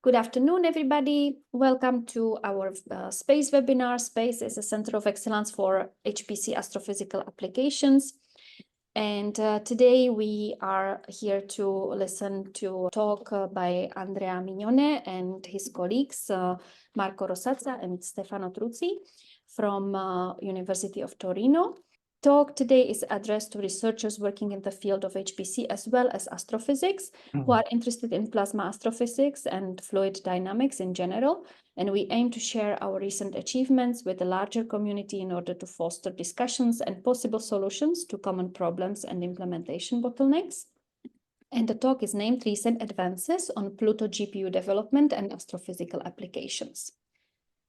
Good afternoon, everybody. Welcome to our SPACE webinar. SPACE is a Center of Excellence for HPC astrophysical applications. And today we are here to listen to a talk by Andrea Mignone and his colleagues, Marco Rosazza and Stefano Truzzi from University of Torino. Talk today is addressed to researchers working in the field of HPC as well as astrophysics who are interested in plasma astrophysics and fluid dynamics in general. And we aim to share our recent achievements with the larger community in order to foster discussions and possible solutions to common problems and implementation bottlenecks. And the talk is named Recent Advances on PLUTO GPU Development and Astrophysical Applications.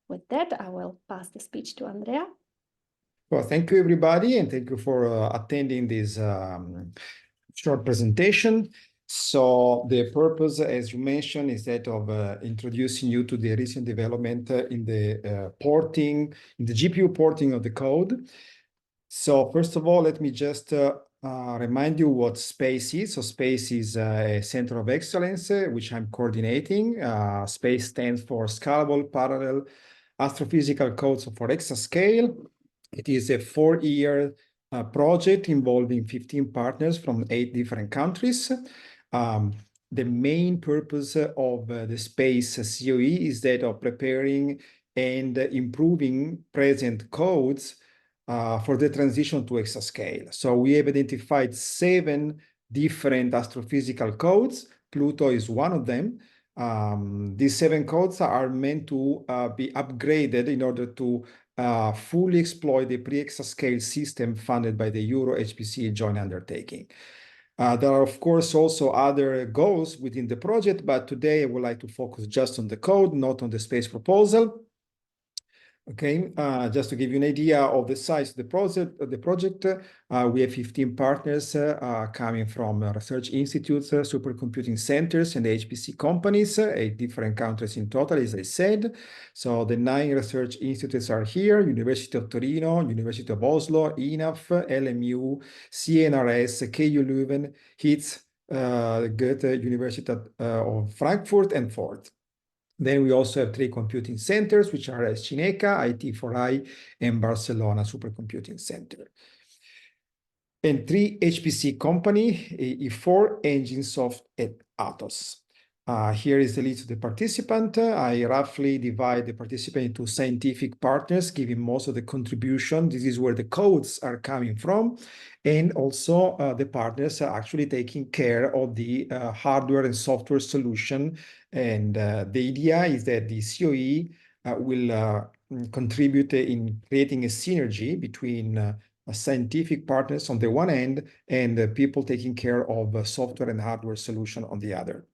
With that, I will pass the speech to Andrea. Well, thank you, everybody, and thank you for attending this short presentation. So the purpose, as you mentioned, is that of introducing you to the recent development in the GPU porting of the code. So first of all, let me just remind you what SPACE is. So SPACE is a Center of Excellence, which I'm coordinating. SPACE stands for Scalable Parallel Astrophysical Codes for Exascale. It is a 4-year project involving 15 partners from 8 different countries. The main purpose of the SPACE COE is that of preparing and improving present codes for the transition to exascale. So we have identified 7 different astrophysical codes. PLUTO is one of them. These 7 codes are meant to be upgraded in order to fully exploit the pre-exascale system funded by the Euro HPC joint undertaking. There are, of course, also other goals within the project, but today I would like to focus just on the code, not on the SPACE proposal. Okay, just to give you an idea of the size of the project, we have 15 partners coming from research institutes, supercomputing centers, and HPC companies, 8 different countries in total, as I said. So the 9 research institutes are here: University of Torino, University of Oslo, INAF, LMU, CNRS, KU Leuven, HITZ, Goethe University of Frankfurt, and Ford. Then we also have 3 computing centers, which are Cineca, IT4I, and Barcelona Supercomputing Center. And 3 HPC company, E4, Enginsoft, and Atos. Here is the list of the participant. I roughly divide the participant into scientific partners, giving most of the contribution. This is where the codes are coming from. And also the partners are actually taking care of the hardware and software solution. And the idea is that the COE will contribute in creating a synergy between scientific partners on the one end and people taking care of software and hardware solution on the other.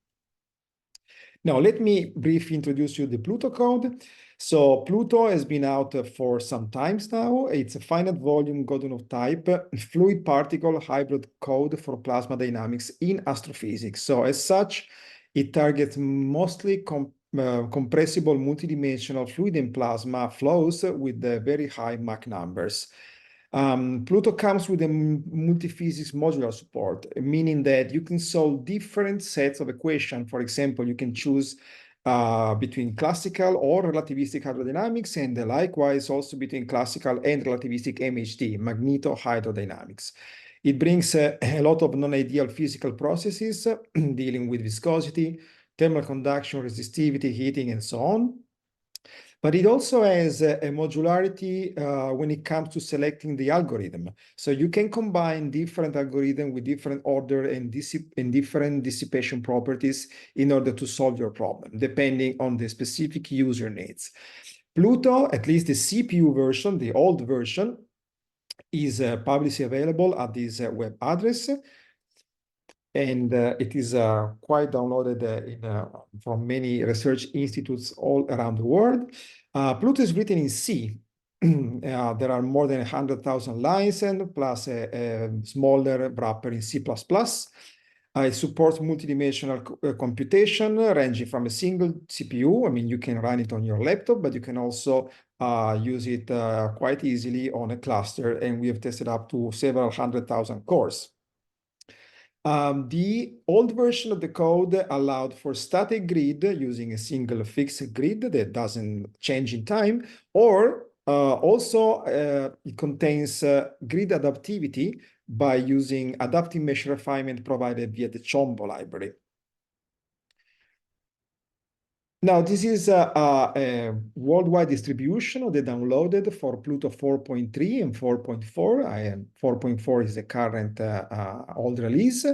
Now, let me briefly introduce you the PLUTO code. So PLUTO has been out for some times now. It's a finite volume Godunov type fluid particle hybrid code for plasma dynamics in astrophysics. So as such, it targets mostly compressible multidimensional fluid and plasma flows with very high Mach numbers. PLUTO comes with a multi-physics modular support, meaning that you can solve different sets of equations. For example, you can choose between classical or relativistic hydrodynamics, and likewise also between classical and relativistic MHD, magnetohydrodynamics. It brings a lot of non-ideal physical processes dealing with viscosity, thermal conduction, resistivity, heating, and so on. But it also has a modularity when it comes to selecting the algorithm. So you can combine different algorithms with different order and different dissipation properties in order to solve your problem, depending on the specific user needs. PLUTO, at least the CPU version, the old version, is publicly available at this web address. And it is quite downloaded from many research institutes all around the world. PLUTO is written in C. There are more than 100,000 lines and plus a smaller wrapper in C++. It supports multidimensional computation ranging from a single CPU. I mean, you can run it on your laptop, but you can also use it quite easily on a cluster. And we have tested up to several 100,000 cores. The old version of the code allowed for static grid using a single fixed grid that doesn't change in time, or also it contains grid adaptivity by using adaptive mesh refinement provided via the Chombo library. Now, this is a worldwide distribution of the downloaded for Pluto 4.3 and 4.4. 4.4 is the current old release.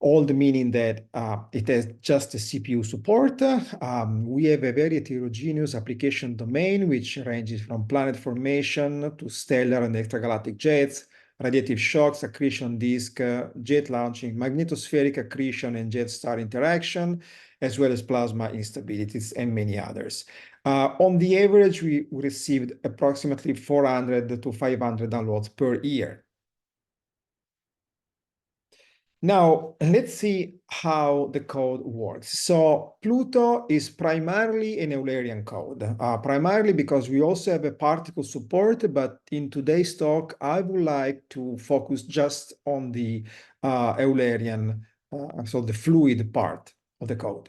Old meaning that it has just a CPU support. We have a very heterogeneous application domain, which ranges from planet formation to stellar and extragalactic jets, radiative shocks, accretion disk, jet launching, magnetospheric accretion and jet star interaction, as well as plasma instabilities and many others. On the average, we received approximately 400 to 500 downloads per year. Now, let's see how the code works. So Pluto is primarily an Eulerian code, primarily because we also have a particle support, but in today's talk, I would like to focus just on the Eulerian, so the fluid part of the code.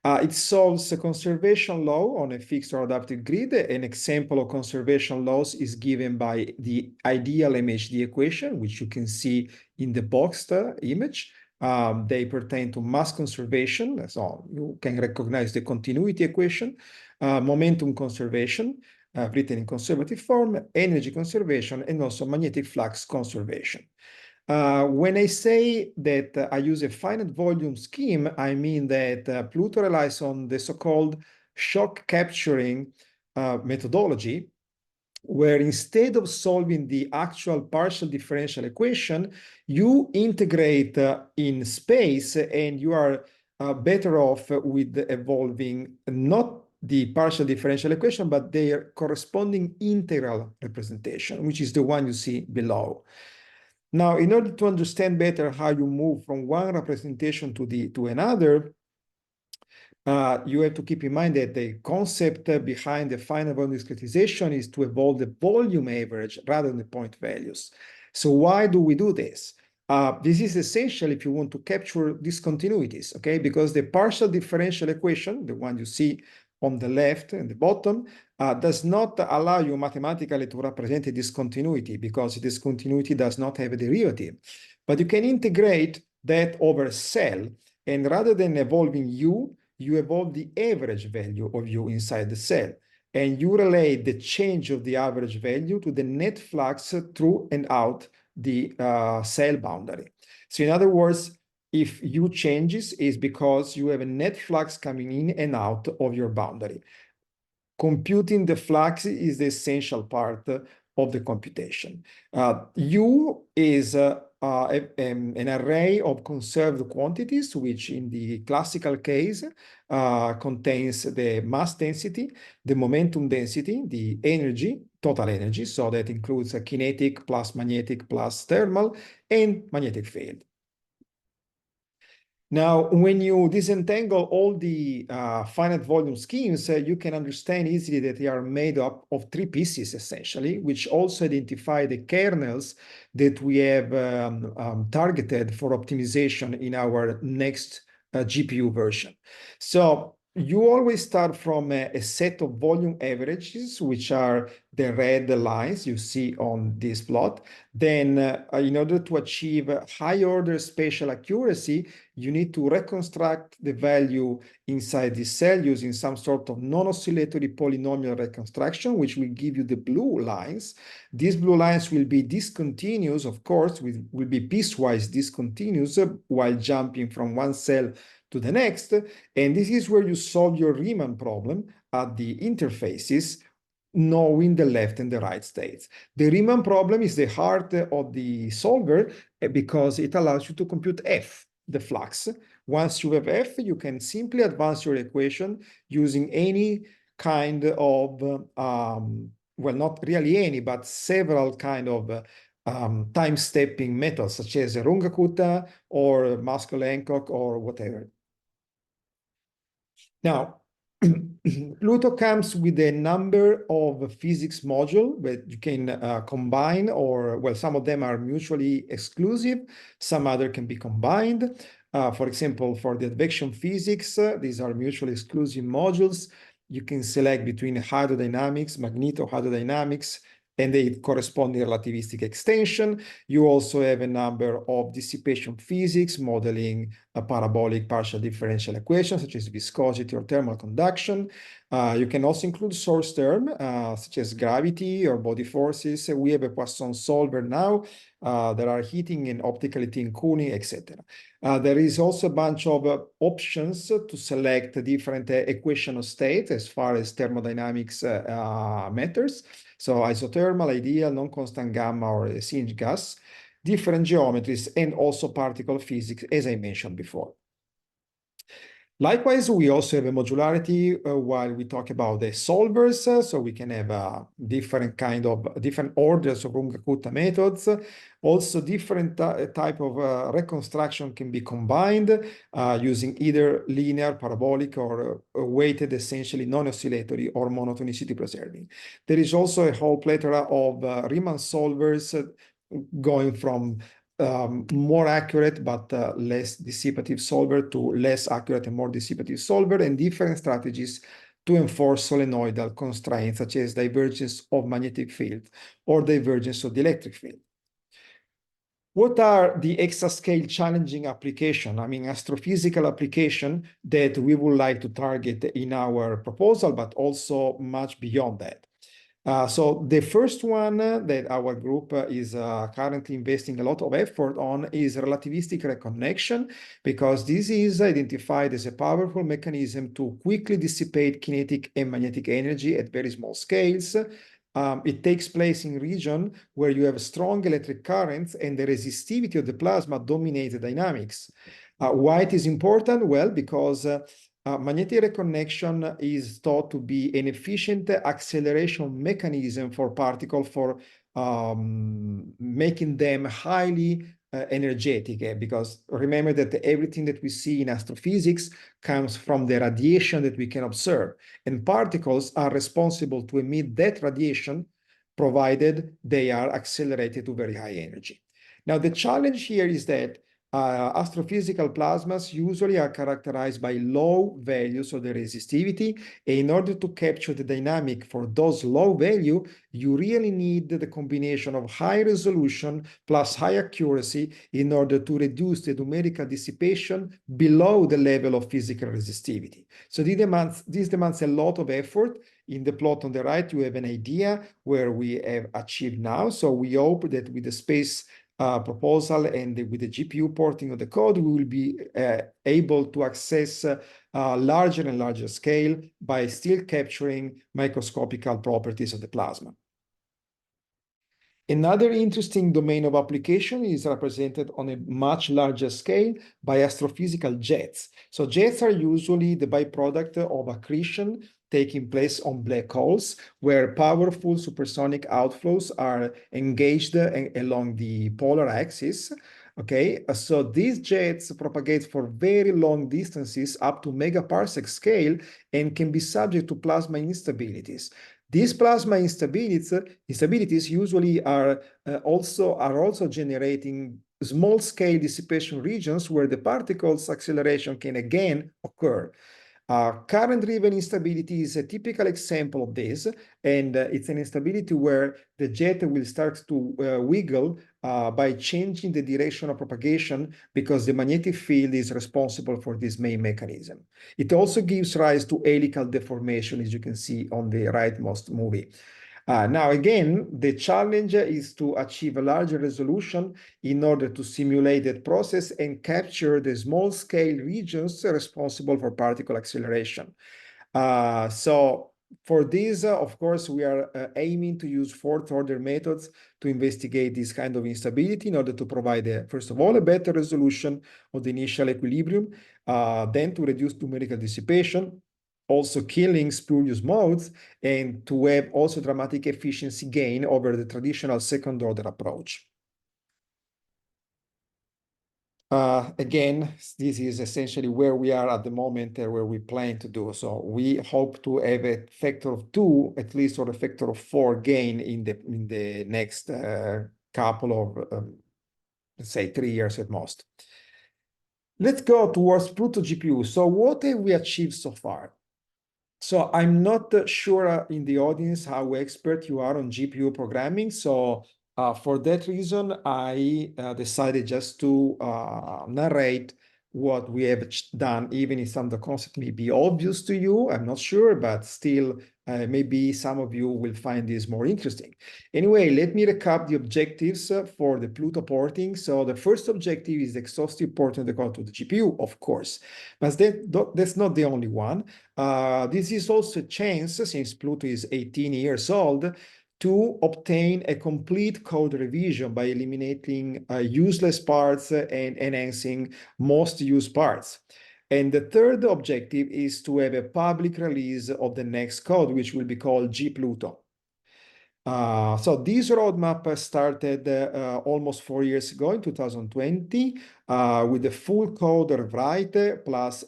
It solves a conservation law on a fixed or adaptive grid. An example of conservation laws is given by the ideal MHD equation, which you can see in the boxed image. They pertain to mass conservation, so you can recognize the continuity equation, momentum conservation, written in conservative form, energy conservation, and also magnetic flux conservation. When I say that I use a finite volume scheme, I mean that Pluto relies on the so-called shock capturing methodology, where instead of solving the actual partial differential equation, you integrate in space, and you are better off with evolving not the partial differential equation, but their corresponding integral representation, which is the one you see below. Now, in order to understand better how you move from one representation to another, you have to keep in mind that the concept behind the finite volume discretization is to evolve the volume average rather than the point values. So why do we do this? This is essential if you want to capture discontinuities, okay? Because the partial differential equation, the one you see on the left and the bottom, does not allow you mathematically to represent a discontinuity, because a discontinuity does not have a derivative. But you can integrate that over a cell, and rather than evolving u, you evolve the average value of u inside the cell, and you relate the change of the average value to the net flux through and out the cell boundary. So in other words, if u changes, is because you have a net flux coming in and out of your boundary. Computing the flux is the essential part of the computation. U is an array of conserved quantities, which in the classical case contains the mass density, the momentum density, the energy, total energy, so that includes a kinetic plus magnetic plus thermal, and magnetic field. Now, when you disentangle all the finite volume schemes, you can understand easily that they are made up of three pieces, essentially, which also identify the kernels that we have targeted for optimization in our next GPU version. So you always start from a set of volume averages, which are the red lines you see on this plot. Then in order to achieve high order spatial accuracy, you need to reconstruct the value inside the cell using some sort of non-oscillatory polynomial reconstruction, which will give you the blue lines. These blue lines will be discontinuous, of course, will be piecewise discontinuous while jumping from one cell to the next. And this is where you solve your Riemann problem at the interfaces, knowing the left and the right states. The Riemann problem is the heart of the solver because it allows you to compute F, the flux. Once you have F, you can simply advance your equation using any kind of, well, not really any, but several kind of time-stepping methods, such as Runge-Kutta or Maskell-Hancock or whatever. Now, PLUTO comes with a number of physics modules that you can combine, or well, some of them are mutually exclusive, some other can be combined. For example, for the advection physics, these are mutually exclusive modules. You can select between hydrodynamics, magneto-hydrodynamics, and the corresponding relativistic extension. You also have a number of dissipation physics, modeling a parabolic partial differential equation, such as viscosity or thermal conduction. You can also include source term, such as gravity or body forces. We have a Poisson solver now. There are heating and optical heating, cooling, etc. There is also a bunch of options to select different equation of state as far as thermodynamics matters. So isothermal, ideal, non-constant gamma, or a singe gas, different geometries, and also particle physics, as I mentioned before. Likewise, we also have a modularity while we talk about the solvers, so we can have different orders of Runge-Kutta methods. Also, different type of reconstruction can be combined using either linear, parabolic, or weighted, essentially non-oscillatory or monotonicity preserving. There is also a whole plethora of Riemann solvers going from more accurate but less dissipative solver to less accurate and more dissipative solver, and different strategies to enforce solenoidal constraints, such as divergence of magnetic field or divergence of the electric field. What are the exascale challenging application? I mean, astrophysical application that we would like to target in our proposal, but also much beyond that. So the first one that our group is currently investing a lot of effort on is relativistic reconnection, because this is identified as a powerful mechanism to quickly dissipate kinetic and magnetic energy at very small scales. It takes place in regions where you have strong electric currents and the resistivity of the plasma dominates the dynamics. Why it is important? Well, because magnetic reconnection is thought to be an efficient acceleration mechanism for particles, for making them highly energetic, because remember that everything that we see in astrophysics comes from the radiation that we can observe, and particles are responsible to emit that radiation provided they are accelerated to very high energy. Now, the challenge here is that astrophysical plasmas usually are characterized by low values of the resistivity, and in order to capture the dynamic for those low values, you really need the combination of high resolution plus high accuracy in order to reduce the numerical dissipation below the level of physical resistivity. So this demands a lot of effort. In the plot on the right, you have an idea where we have achieved now. So we hope that with the space proposal and with the GPU porting of the code, we will be able to access larger and larger scale by still capturing microscopical properties of the plasma. Another interesting domain of application is represented on a much larger scale by astrophysical jets. So jets are usually the byproduct of accretion taking place on black holes, where powerful supersonic outflows are engaged along the polar axis. Okay, so these jets propagate for very long distances up to megaparsec scale and can be subject to plasma instabilities. These plasma instabilities usually are also generating small-scale dissipation regions where the particles' acceleration can again occur. Current-driven instability is a typical example of this, and it's an instability where the jet will start to wiggle by changing the direction of propagation, because the magnetic field is responsible for this main mechanism. It also gives rise to helical deformation, as you can see on the rightmost movie. Now, again, the challenge is to achieve a larger resolution in order to simulate that process and capture the small-scale regions responsible for particle acceleration. So for this, of course, we are aiming to use fourth-order methods to investigate this kind of instability in order to provide, first of all, a better resolution of the initial equilibrium, then to reduce numerical dissipation, also killing spurious modes, and to have also dramatic efficiency gain over the traditional second-order approach. Again, this is essentially where we are at the moment, where we plan to do. So we hope to have a factor of 2, at least, or a factor of 4 gain in the next couple of, let's say, 3 years at most. Let's go towards PLUTO GPU. So what have we achieved so far? So I'm not sure in the audience how expert you are on GPU programming. So for that reason, I decided just to narrate what we have done, even if some of the concept may be obvious to you. I'm not sure, but still, maybe some of you will find this more interesting. Anyway, let me recap the objectives for the PLUTO porting. So the first objective is exhaustive porting the code to the GPU, of course, but that's not the only one. This is also a chance, since PLUTO is 18 years old, to obtain a complete code revision by eliminating useless parts and enhancing most used parts. And the third objective is to have a public release of the next code, which will be called GPluto. So this roadmap started almost 4 years ago in 2020 with the full code rewrite plus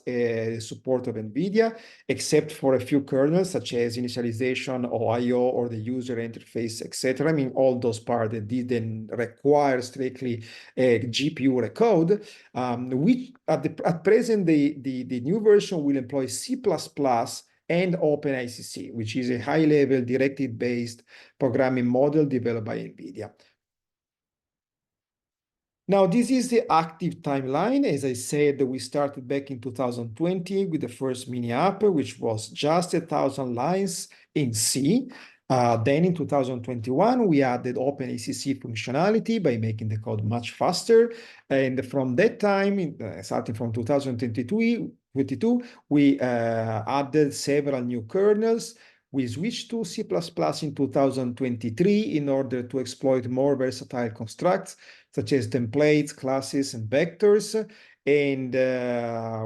support of NVIDIA, except for a few kernels such as initialization or I/O or the user interface, etc. I mean, all those parts that didn't require strictly a GPU recode. Which at present the new version will employ C++ and OpenACC, which is a high-level directed-based programming model developed by NVIDIA. Now, this is the active timeline. As I said, we started back in 2020 with the first mini app, which was just 1,000 lines in C. Then in 2021, we added OpenACC functionality by making the code much faster. And from that time, starting from 2022, we added several new kernels. We switched to C++ in 2023 in order to exploit more versatile constructs, such as templates, classes, and vectors. And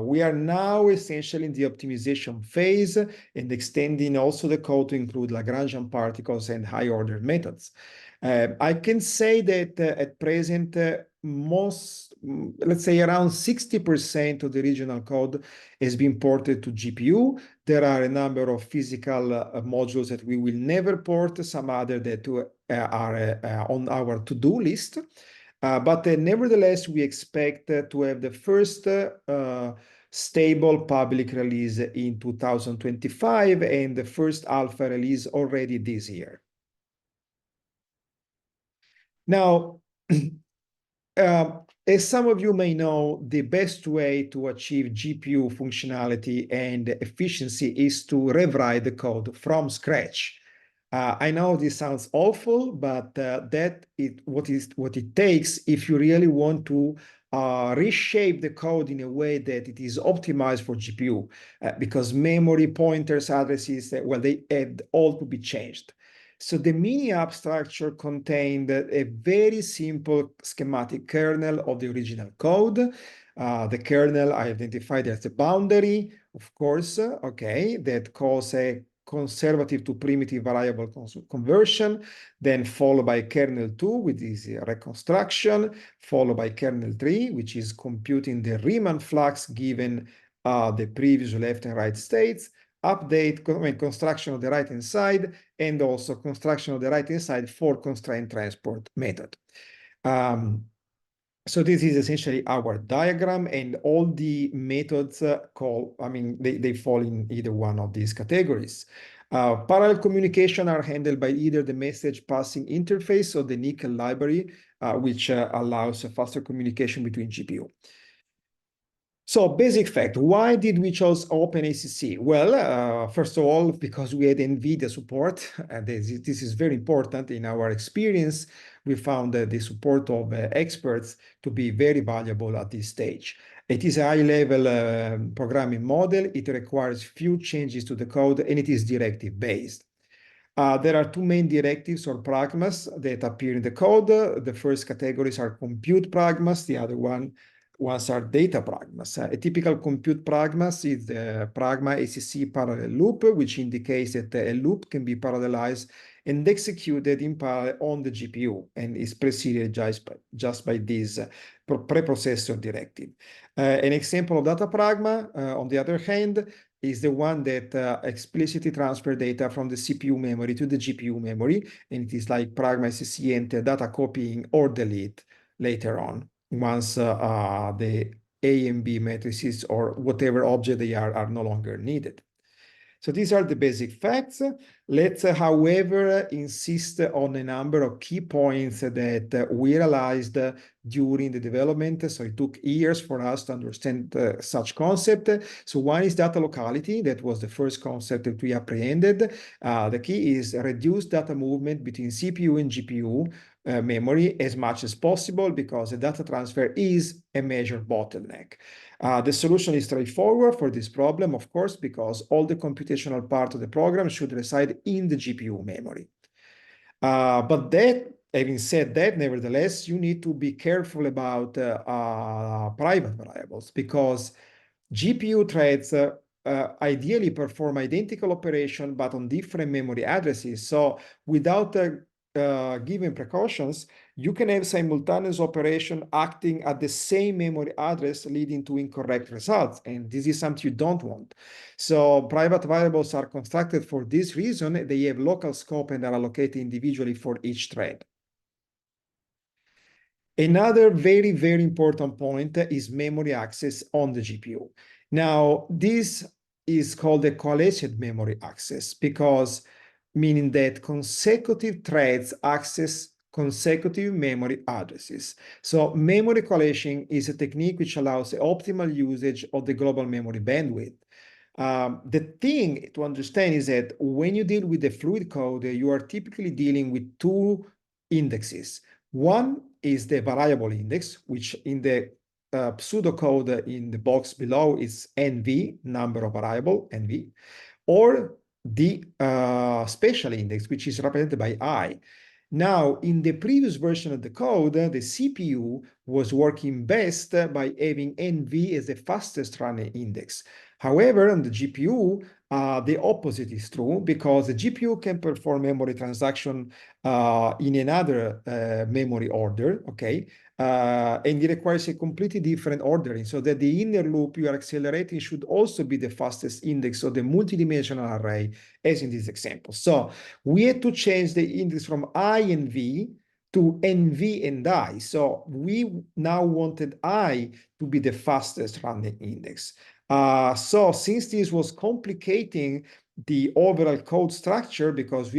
we are now essentially in the optimization phase and extending also the code to include Lagrangian particles and high-order methods. I can say that at present, let's say around 60% of the original code has been ported to GPU. There are a number of physical modules that we will never port, some other that are on our to-do list. But nevertheless, we expect to have the first stable public release in 2025 and the first alpha release already this year. Now, as some of you may know, the best way to achieve GPU functionality and efficiency is to rewrite the code from scratch. I know this sounds awful, but that is what it takes if you really want to reshape the code in a way that it is optimized for GPU, because memory, pointers, addresses, well, they had all to be changed. So the mini app structure contained a very simple schematic kernel of the original code. The kernel I identified as a boundary, of course, okay, that calls a conservative to primitive variable conversion, then followed by kernel 2, which is reconstruction, followed by kernel 3, which is computing the Riemann flux given the previous left and right states, update, construction of the right-hand side, and also construction of the right-hand side for constraint transport method. So this is essentially our diagram, and all the methods they fall in either one of these categories. Parallel communication are handled by either the message passing interface or the Nickel library, which allows a faster communication between GPU. So basic fact, why did we choose OpenACC? Well, first of all, because we had NVIDIA support. This is very important. In our experience, we found the support of experts to be very valuable at this stage. It is a high-level programming model. It requires few changes to the code, and it is directive-based. There are two main directives or pragmas that appear in the code. The first categories are compute pragmas. The other ones are data pragmas. A typical compute pragmas is the pragma ACC parallel loop, which indicates that a loop can be parallelized and executed in parallel on the GPU, and is preceded just by this preprocessor directive. An example of data pragma, on the other hand, is the one that explicitly transfer data from the CPU memory to the GPU memory, and it is like pragma SSE enter data copying or delete later on, once the A and B matrices or whatever object they are no longer needed. So these are the basic facts. Let's, however, insist on a number of key points that we realized during the development. So it took years for us to understand such concept. So one is data locality. That was the first concept that we apprehended. The key is reduce data movement between CPU and GPU memory as much as possible, because the data transfer is a major bottleneck. The solution is straightforward for this problem, of course, because all the computational part of the program should reside in the GPU memory. But that, having said that, nevertheless, you need to be careful about private variables, because GPU threads ideally perform identical operation, but on different memory addresses. So without given precautions, you can have simultaneous operation acting at the same memory address, leading to incorrect results. And this is something you don't want. So private variables are constructed for this reason. They have local scope and are allocated individually for each thread. Another very, very important point is memory access on the GPU. Now, this is called a coalesced memory access, because meaning that consecutive threads access consecutive memory addresses. So memory coalescing is a technique which allows the optimal usage of the global memory bandwidth. The thing to understand is that when you deal with the fluid code, you are typically dealing with two indexes. One is the variable index, which in the pseudocode in the box below is NV, number of variable, NV, or the special index, which is represented by I. Now, in the previous version of the code, the CPU was working best by having NV as the fastest running index. However, on the GPU, the opposite is true, because the GPU can perform memory transaction in another memory order, okay? And it requires a completely different ordering, so that the inner loop you are accelerating should also be the fastest index of the multidimensional array, as in this example. So we had to change the index from I and V to NV and I. So we now wanted I to be the fastest running index. So since this was complicating the overall code structure, because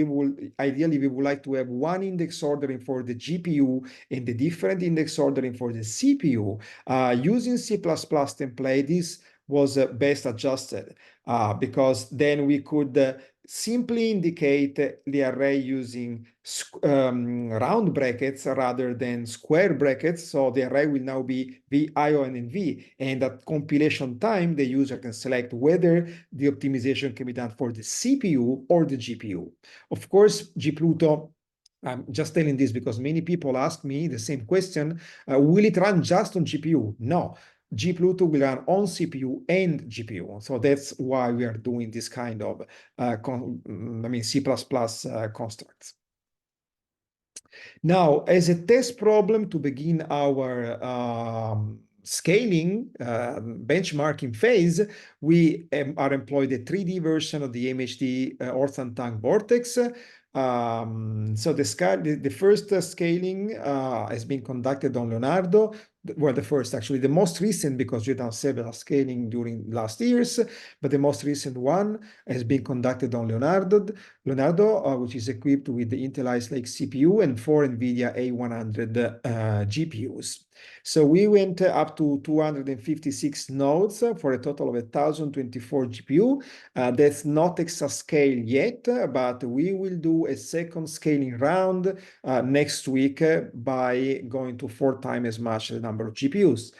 ideally we would like to have one index ordering for the GPU and the different index ordering for the CPU, using C++ template, this was best adjusted, because then we could simply indicate the array using round brackets rather than square brackets. So the array will now be V, I, O, and V. And at compilation time, the user can select whether the optimization can be done for the CPU or the GPU. Of course, GPluto, I'm just telling this because many people ask me the same question, will it run just on GPU? No. GPluto will run on CPU and GPU. So that's why we are doing this kind of C++ constructs. Now, as a test problem to begin our scaling benchmarking phase, we are employed a 3D version of the MHD orthontang vortex. So the first scaling has been conducted on Leonardo. Well, the first, actually, the most recent, because we've done several scaling during last years, but the most recent one has been conducted on Leonardo, which is equipped with the Intel Ice Lake CPU and 4 NVIDIA A100 GPUs. So we went up to 256 nodes for a total of 1,024 GPU. That's not exascale yet, but we will do a second scaling round next week by going to 4 times as much the number of GPUs.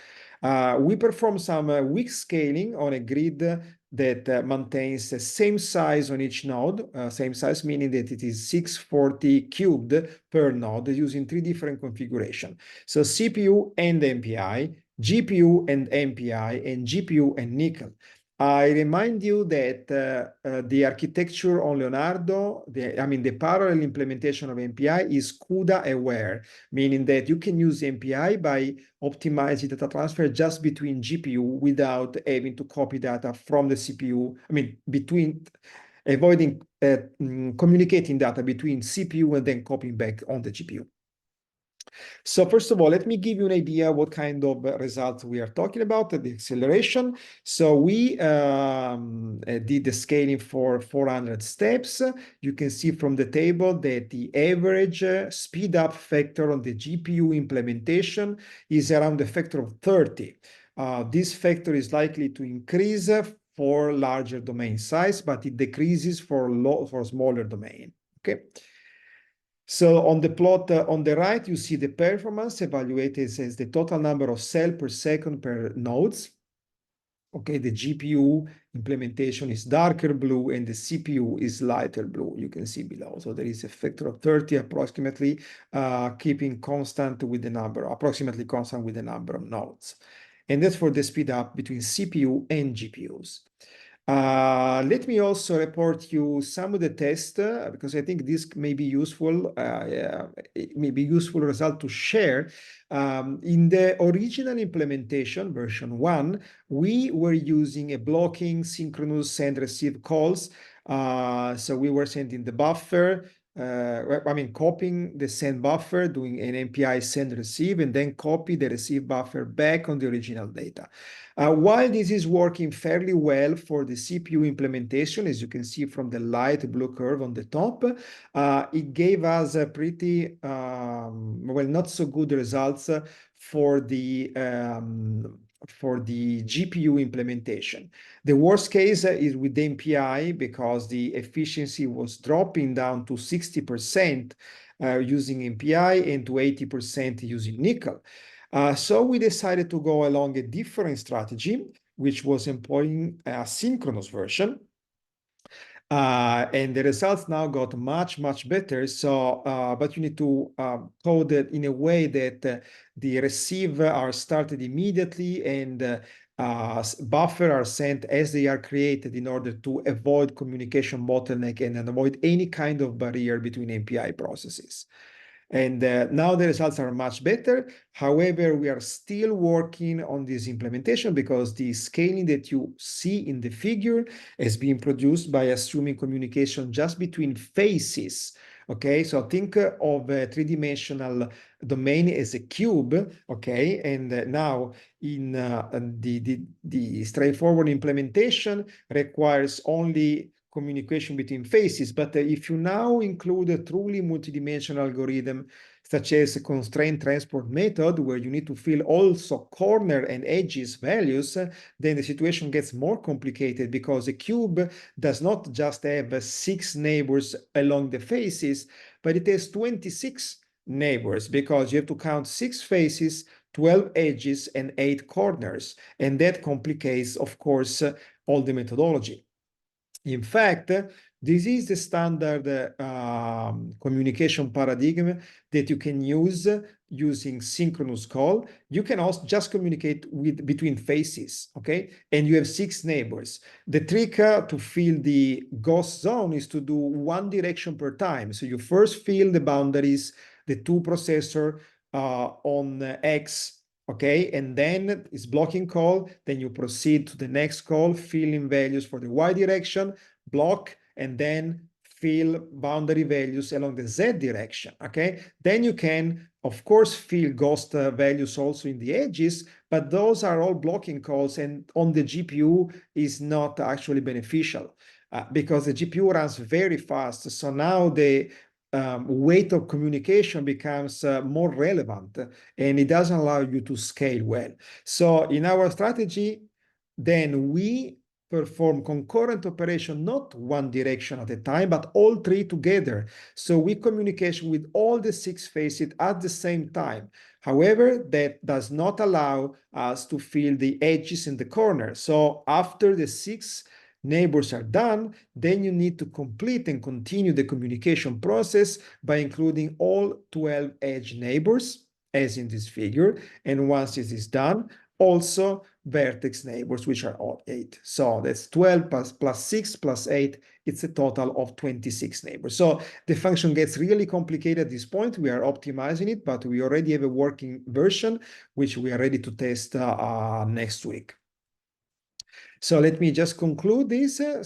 We perform some weak scaling on a grid that maintains the same size on each node, same size meaning that it is 640 cubed per node using 3 different configurations. So CPU and MPI, GPU and MPI, and GPU and nickel. I remind you that the architecture on Leonardo, the parallel implementation of MPI is CUDA aware, meaning that you can use MPI by optimizing data transfer just between GPU without having to copy data from the CPU. Avoiding communicating data between CPU and then copying back on the GPU. So first of all, let me give you an idea what kind of results we are talking about, the acceleration. So we did the scaling for 400 steps. You can see from the table that the average speed up factor on the GPU implementation is around a factor of 30. This factor is likely to increase for larger domain size, but it decreases for smaller domain. Okay. So on the plot on the right, you see the performance evaluated as the total number of cells per second per nodes. Okay, the GPU implementation is darker blue and the CPU is lighter blue, you can see below. So there is a factor of 30 approximately, keeping constant with the number, approximately constant with the number of nodes. And that's for the speed up between CPU and GPUs. Let me also report you some of the tests because I think this may be useful. It may be useful result to share. In the original implementation, version 1, we were using a blocking synchronous send receive calls. So we were sending the buffer. Copying the send buffer, doing an MPI send receive, and then copy the receive buffer back on the original data. While this is working fairly well for the CPU implementation, as you can see from the light blue curve on the top, it gave us a pretty, not so good results for the GPU implementation. The worst case is with the MPI because the efficiency was dropping down to 60% using MPI and to 80% using nickel. So we decided to go along a different strategy, which was employing a synchronous version. And the results now got much, much better. So, but you need to code it in a way that the receive are started immediately and buffer are sent as they are created in order to avoid communication bottleneck and avoid any kind of barrier between MPI processes. And now the results are much better. However, we are still working on this implementation because the scaling that you see in the figure is being produced by assuming communication just between faces. Okay, so think of a three-dimensional domain as a cube. Okay, and now in the straightforward implementation requires only communication between faces. But if you now include a truly multidimensional algorithm, such as a constraint transport method, where you need to fill also corner and edges values, then the situation gets more complicated because a cube does not just have 6 neighbors along the faces, but it has 26 neighbors because you have to count 6 faces, 12 edges, and 8 corners. And that complicates, of course, all the methodology. In fact, this is the standard communication paradigm that you can use using synchronous call. You can also just communicate between faces, okay? And you have 6 neighbors. The trick to fill the ghost zone is to do one direction per time. So you first fill the boundaries, the 2 processor on X, okay, and then it's blocking call, then you proceed to the next call, fill in values for the Y direction, block, and then fill boundary values along the Z direction, okay? Then you can, of course, fill ghost values also in the edges, but those are all blocking calls, and on the GPU is not actually beneficial because the GPU runs very fast. So now the weight of communication becomes more relevant, and it doesn't allow you to scale well. So in our strategy, then we perform concurrent operation, not one direction at a time, but all 3 together. So we communicate with all the 6 faces at the same time. However, that does not allow us to fill the edges in the corner. So after the 6 neighbors are done, then you need to complete and continue the communication process by including all 12 edge neighbors, as in this figure. And once this is done, also vertex neighbors, which are all 8. So that's 12 plus 6 plus 8. It's a total of 26 neighbors. So the function gets really complicated at this point. We are optimizing it, but we already have a working version, which we are ready to test next week. So let me just conclude this. At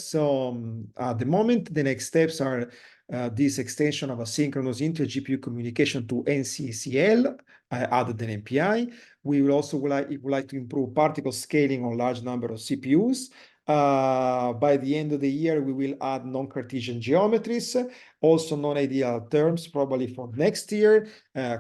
the moment, the next steps are this extension of asynchronous inter-GPU communication to NCCL other than MPI. We will also would like to improve particle scaling on large number of CPUs. By the end of the year, we will add non-Cartesian geometries, also non-ideal terms, probably for next year.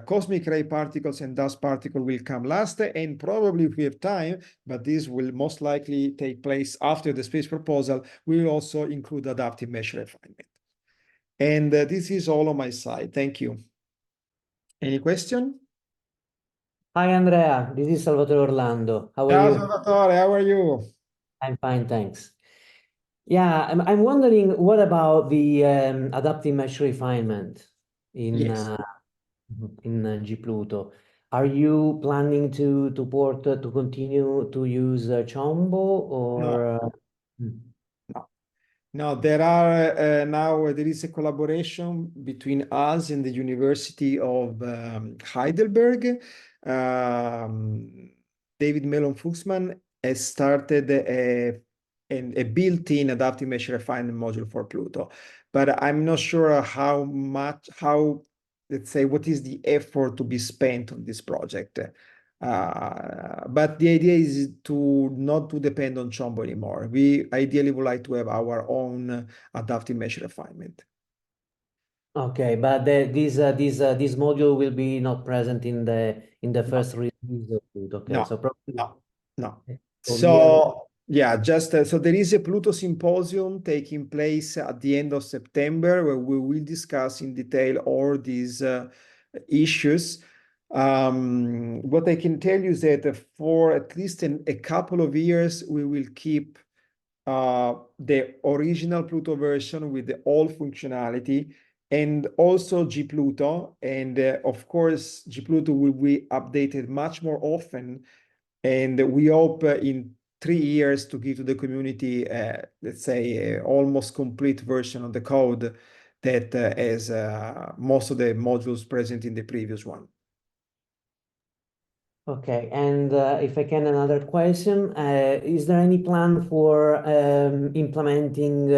Cosmic ray particles and dust particle will come last, and probably if we have time, but this will most likely take place after the space proposal, we will also include adaptive mesh refinement. And this is all on my side. Thank you. Any question? Hi, Andrea. This is Salvatore Orlando. How are Ciao, you? Salvatore. How are you? I'm fine, thanks. Yeah, I'm wondering what about the adaptive mesh refinement in Yes. GPluto? Are you planning to port to continue to use Chombo or? No. No, there are now there is a collaboration between us and the University of Heidelberg. David Mellon Fuchsman has started a built-in adaptive mesh refinement module for Pluto, but I'm not sure let's say, what is the effort to be spent on this project. But the idea is to not to depend on Chombo anymore. We ideally would like to have our own adaptive mesh refinement. Okay, but this module will be not present in the first release of Pluto. Okay, No, so probably no. for So yeah, just so there is a Pluto symposium taking place at the end of September where we will discuss in detail all these issues. What I can tell you is that for at least a couple of years, we will keep the original Pluto version with the old functionality and also GPluto. And of course, GPluto will be updated much more often. And we hope in 3 years to give to the community, let's say, almost complete version of the code that has most of the modules present in the previous one. Okay, and if I can, another question, is there any plan for implementing,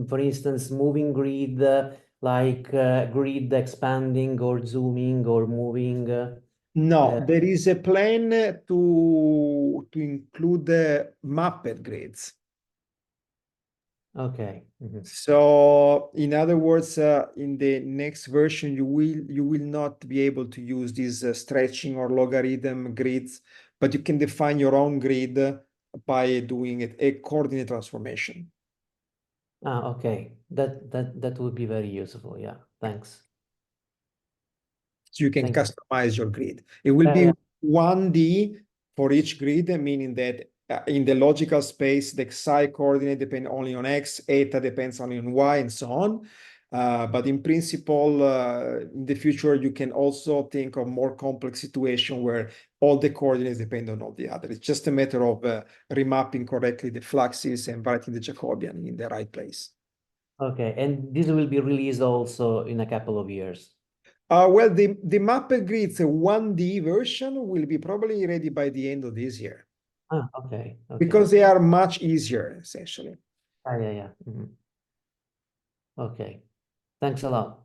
for instance, moving grid, like grid expanding or zooming or moving? No, there is a plan to include mapped grids. Okay. Mm-hmm. So in other words, in the next version, you will not be able to use these stretching or logarithm grids, but you can define your own grid by doing a coordinate transformation. Okay, that would be very useful. Yeah, thanks. So you can Thank you. customize your grid. It will be 1D for each grid, meaning that in the logical space, the psi coordinate depends only on X, eta depends only on Y, and so on. But in principle, in the future, you can also think of more complex situation where all the coordinates depend on all the other. It's just a matter of remapping correctly the fluxes and writing the Jacobian in the right place. Okay, and this will be released also in a couple of years. Well, the mapped grids 1D version will be probably ready by the end of this year. Okay. Because they are much easier, essentially. Yeah. Mm-hmm. Okay. Thanks a lot.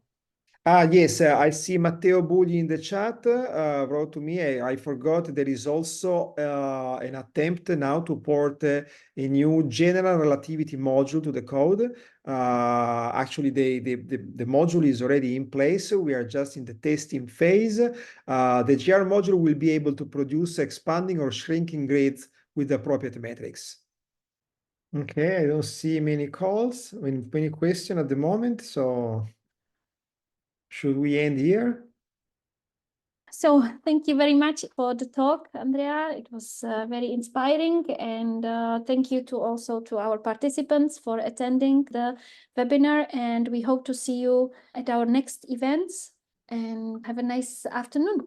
Yes, I see Matteo Bulli in the chat wrote to me. I forgot there is also an attempt now to port a new general relativity module to the code. Actually, the module is already in place. We are just in the testing phase. The GR module will be able to produce expanding or shrinking grids with the appropriate metrics. Okay, I don't see many calls, many questions at the moment, so should we end here? So thank you very much for the talk, Andrea. It was very inspiring, and thank you also to our participants for attending the webinar, and we hope to see you at our next events, and have a nice afternoon.